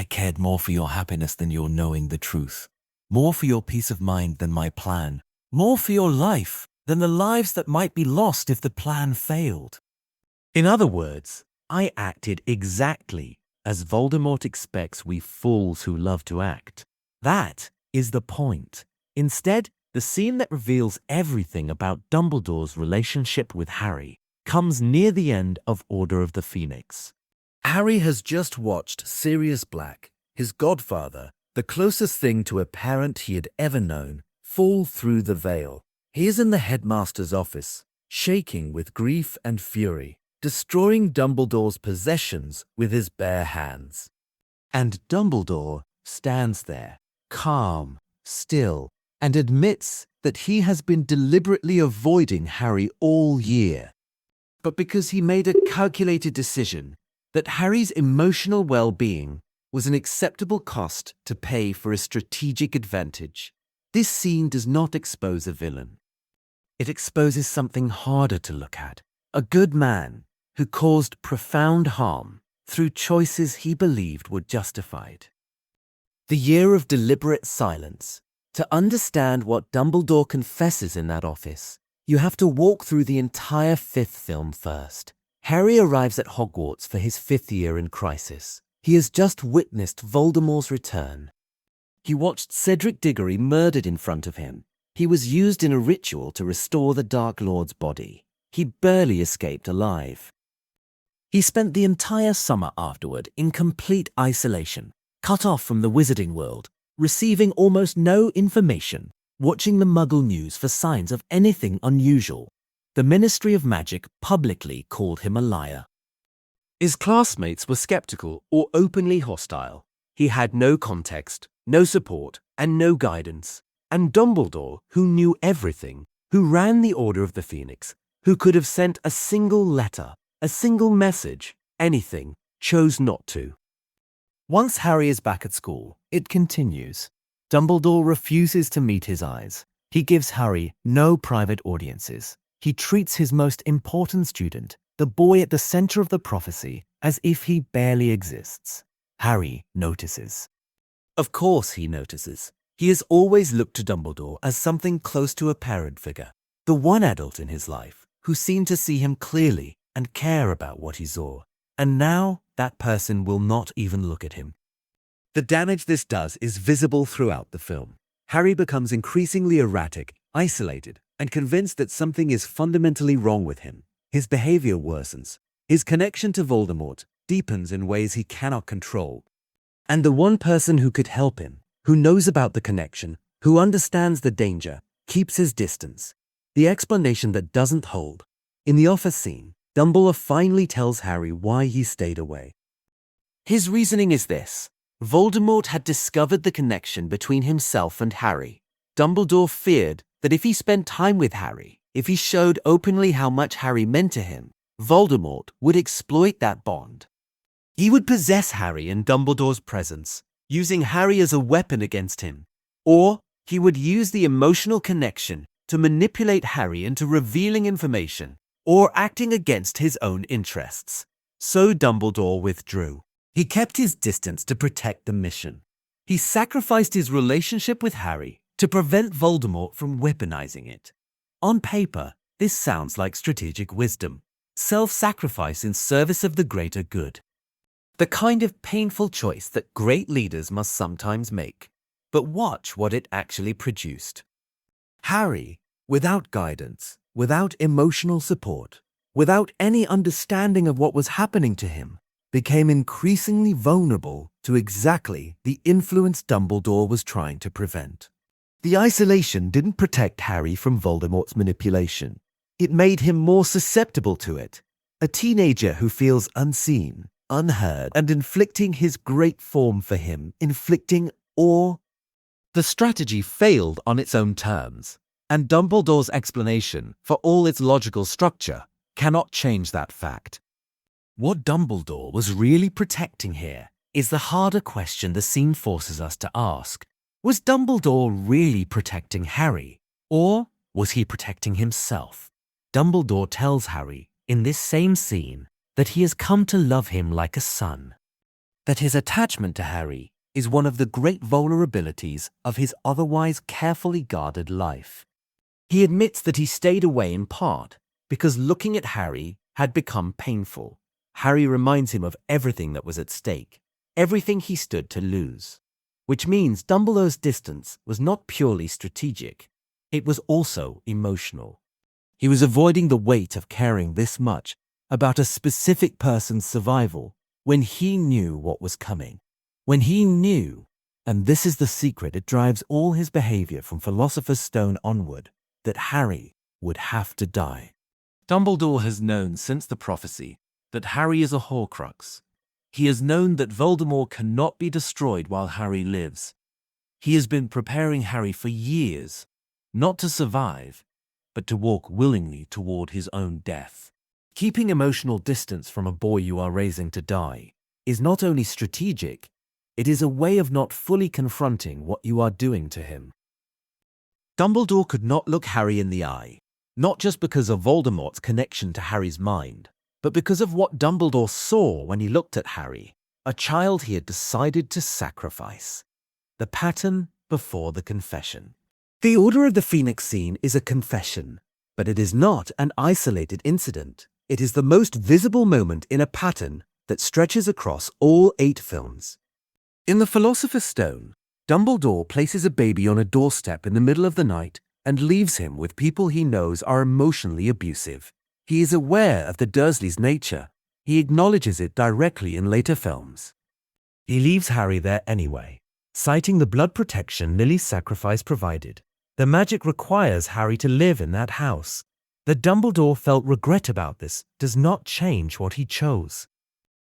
I cared more for your happiness than your knowing the truth, more for your peace of mind than my plan, more for your life than the lives that might be lost if the plan failed." In other words, I acted exactly as Voldemort expects we fools who love to act. That is the point. Instead, the scene that reveals everything about Dumbledore's relationship with Harry comes near the end of Order of the Phoenix. Harry has just watched Sirius Black, his godfather, the closest thing to a parent he had ever known, fall through the veil. He is in the headmaster's office, shaking with grief and fury, destroying Dumbledore's possessions with his bare hands. And Dumbledore stands there, calm, still, and admits that he has been deliberately avoiding Harry all year. But because he made a calculated decision that Harry's emotional well-being was an acceptable cost to pay for a strategic advantage, this scene does not expose a villain. It exposes something harder to look at: a good man who caused profound harm through choices he believed were justified. The year of deliberate silence. To understand what Dumbledore confesses in that office, you have to walk through the entire fifth film first. Harry arrives at Hogwarts for his fifth year in crisis. He has just witnessed Voldemort's return. He watched Cedric Diggory murdered in front of him. He was used in a ritual to restore the Dark Lord's body. He barely escaped alive. He spent the entire summer afterward in complete isolation, cut off from the wizarding world, receiving almost no information, watching the Muggle news for signs of anything unusual. The Ministry of Magic publicly called him a liar. His classmates were skeptical or openly hostile. He had no context, no support, and no guidance. And Dumbledore, who knew everything, who ran the Order of the Phoenix, who could have sent a single letter, a single message, anything, chose not to. Once Harry is back at school, it continues. Dumbledore refuses to meet his eyes. He gives Harry no private audiences. He treats his most important student, the boy at the center of the prophecy, as if he barely exists. Harry notices. Of course he notices. He has always looked to Dumbledore as something close to a parent figure, the one adult in his life who seemed to see him clearly and care about what he saw. And now that person will not even look at him. The damage this does is visible throughout the film. Harry becomes increasingly erratic, isolated, and convinced that something is fundamentally wrong with him. His behavior worsens. His connection to Voldemort deepens in ways he cannot control. And the one person who could help him, who knows about the connection, who understands the danger, keeps his distance. The explanation that doesn't hold. In the office scene, Dumbledore finally tells Harry why he stayed away. His reasoning is this: Voldemort had discovered the connection between himself and Harry. Dumbledore feared that if he spent time with Harry, if he showed openly how much Harry meant to him, Voldemort would exploit that bond. He would possess Harry in Dumbledore's presence, using Harry as a weapon against him. Or he would use the emotional connection to manipulate Harry into revealing information or acting against his own interests. So Dumbledore withdrew. He kept his distance to protect the mission. He sacrificed his relationship with Harry to prevent Voldemort from weaponizing it. On paper, this sounds like strategic wisdom, self-sacrifice in service of the greater good. The kind of painful choice that great leaders must sometimes make. But watch what it actually produced. Harry, without guidance, without emotional support, without any understanding of what was happening to him, became increasingly vulnerable to exactly the influence Dumbledore was trying to prevent. The isolation didn't protect Harry from Voldemort's manipulation. It made him more susceptible to it. A teenager who feels unseen, unheard, and inflicting his great form for him, inflicting awe. The strategy failed on its own terms, and Dumbledore's explanation, for all its logical structure, cannot change that fact. What Dumbledore was really protecting here is the harder question the scene forces us to ask. Was Dumbledore really protecting Harry, or was he protecting himself? Dumbledore tells Harry in this same scene that he has come to love him like a son. that his attachment to Harry is one of the great vulnerabilities of his otherwise carefully guarded life. He admits that he stayed away in part because looking at Harry had become painful. Harry reminds him of everything that was at stake, everything he stood to lose. Which means Dumbledore's distance was not purely strategic, it was also emotional. He was avoiding the weight of caring this much about a specific person's survival when he knew what was coming. When he knew, and this is the secret, it drives all his behavior from Philosopher's Stone onward, that Harry would have to die. Dumbledore has known since the prophecy that Harry is a Horcrux. He has known that Voldemort cannot be destroyed while Harry lives. He has been preparing Harry for years, not to survive, but to walk willingly toward his own death. Keeping emotional distance from a boy you are raising to die is not only strategic, it is a way of not fully confronting what you are doing to him. Dumbledore could not look Harry in the eye, not just because of Voldemort's connection to Harry's mind, but because of what Dumbledore saw when he looked at Harry, a child he had decided to sacrifice. The pattern before the confession. The Order of the Phoenix scene is a confession, but it is not an isolated incident. It is the most visible moment in a pattern that stretches across all 8 films. In The Philosopher's Stone, Dumbledore places a baby on a doorstep in the middle of the night and leaves him with people he knows are emotionally abusive. He is aware of the Dursleys' nature. He acknowledges it directly in later films. He leaves Harry there anyway, citing the blood protection Lily's sacrifice provided. The magic requires Harry to live in that house. That Dumbledore felt regret about this does not change what he chose.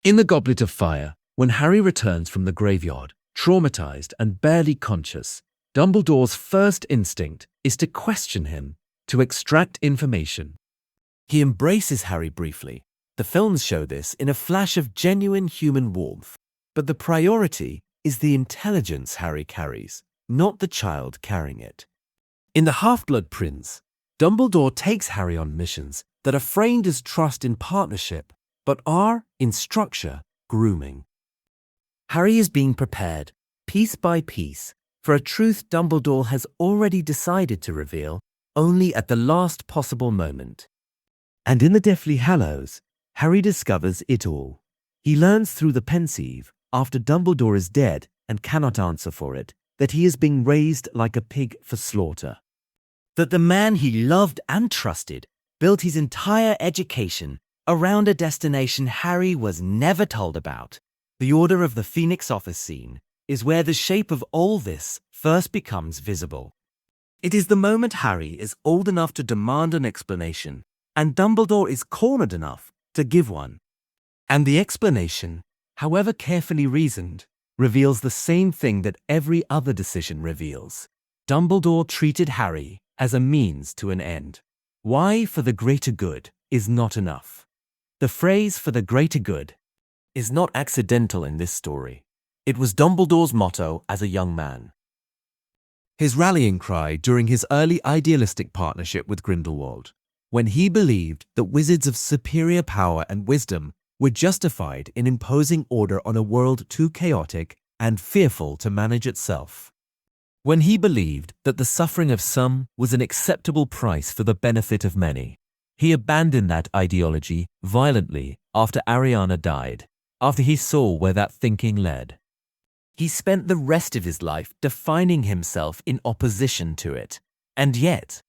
In The Goblet of Fire, when Harry returns from the graveyard, traumatized and barely conscious, Dumbledore's first instinct is to question him, to extract information. He embraces Harry briefly. The films show this in a flash of genuine human warmth. But the priority is the intelligence Harry carries, not the child carrying it. In The Half-Blood Prince, Dumbledore takes Harry on missions that are framed as trust in partnership, but are, in structure, grooming. Harry is being prepared, piece by piece, for a truth Dumbledore has already decided to reveal only at the last possible moment. And in the Deathly Hallows, Harry discovers it all. He learns through the pensieve, after Dumbledore is dead and cannot answer for it, that he is being raised like a pig for slaughter. That the man he loved and trusted built his entire education around a destination Harry was never told about. The Order of the Phoenix office scene is where the shape of all this first becomes visible. It is the moment Harry is old enough to demand an explanation, and Dumbledore is cornered enough to give one. And the explanation, however carefully reasoned, reveals the same thing that every other decision reveals. Dumbledore treated Harry as a means to an end. Why for the greater good is not enough. The phrase for the greater good is not accidental in this story. It was Dumbledore's motto as a young man. His rallying cry during his early idealistic partnership with Grindelwald, when he believed that wizards of superior power and wisdom were justified in imposing order on a world too chaotic and fearful to manage itself. When he believed that the suffering of some was an acceptable price for the benefit of many. He abandoned that ideology violently after Ariana died, after he saw where that thinking led. He spent the rest of his life defining himself in opposition to it, and yet,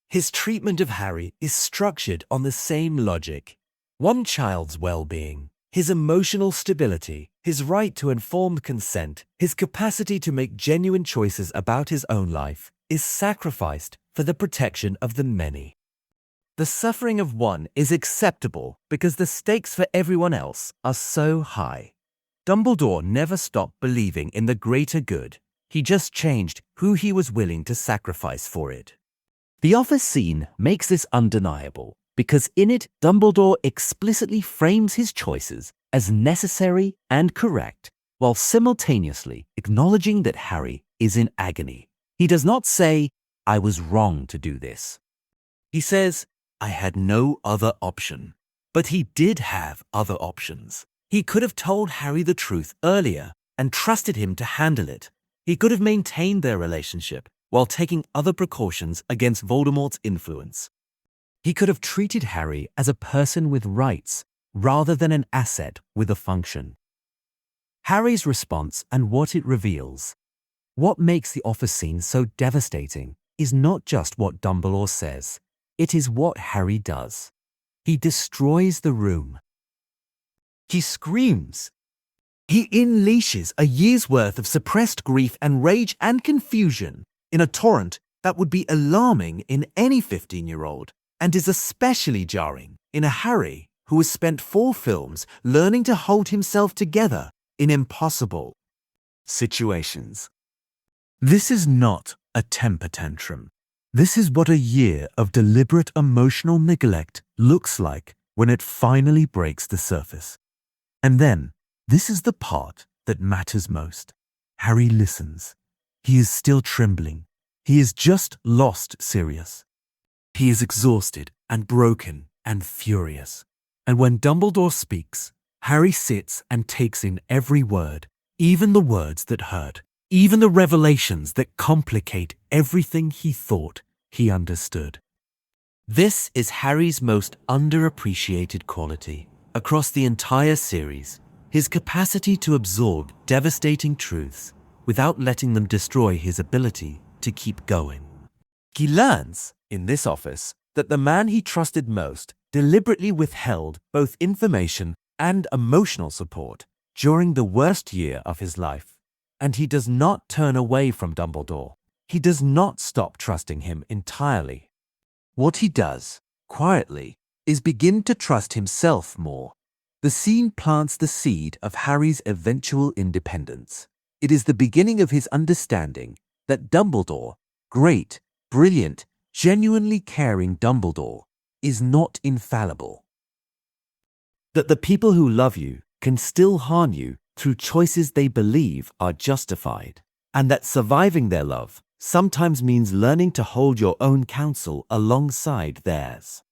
his treatment of Harry is structured on the same logic. One child's well-being, his emotional stability, his right to informed consent, his capacity to make genuine choices about his own life, is sacrificed for the protection of the many. The suffering of one is acceptable because the stakes for everyone else are so high. Dumbledore never stopped believing in the greater good. He just changed who he was willing to sacrifice for it. The office scene makes this undeniable because in it, Dumbledore explicitly frames his choices as necessary and correct, while simultaneously acknowledging that Harry is in agony. He does not say, "I was wrong to do this." He says, "I had no other option." But he did have other options. He could have told Harry the truth earlier and trusted him to handle it. He could have maintained their relationship while taking other precautions against Voldemort's influence. He could have treated Harry as a person with rights rather than an asset with a function. Harry's response and what it reveals. What makes the office scene so devastating is not just what Dumbledore says, it is what Harry does. He destroys the room. He screams. He unleashes a year's worth of suppressed grief and rage and confusion in a torrent that would be alarming in any 15-year-old and is especially jarring in a Harry who has spent 4 films learning to hold himself together in impossible situations. This is not a temper tantrum. This is what a year of deliberate emotional neglect looks like when it finally breaks the surface. And then, this is the part that matters most. Harry listens. He is still trembling. He is just lost Sirius. He is exhausted and broken and furious. And when Dumbledore speaks, Harry sits and takes in every word, even the words that hurt, even the revelations that complicate everything he thought he understood. This is Harry's most underappreciated quality across the entire series, his capacity to absorb devastating truths without letting them destroy his ability to keep going. He learns, in this office, that the man he trusted most deliberately withheld both information and emotional support during the worst year of his life. And he does not turn away from Dumbledore. He does not stop trusting him entirely. What he does, quietly, is begin to trust himself more. The scene plants the seed of Harry's eventual independence. It is the beginning of his understanding that Dumbledore, great, brilliant, genuinely caring Dumbledore, is not infallible. That the people who love you can still harm you through choices they believe are justified, and that surviving their love sometimes means learning to hold your own counsel alongside theirs.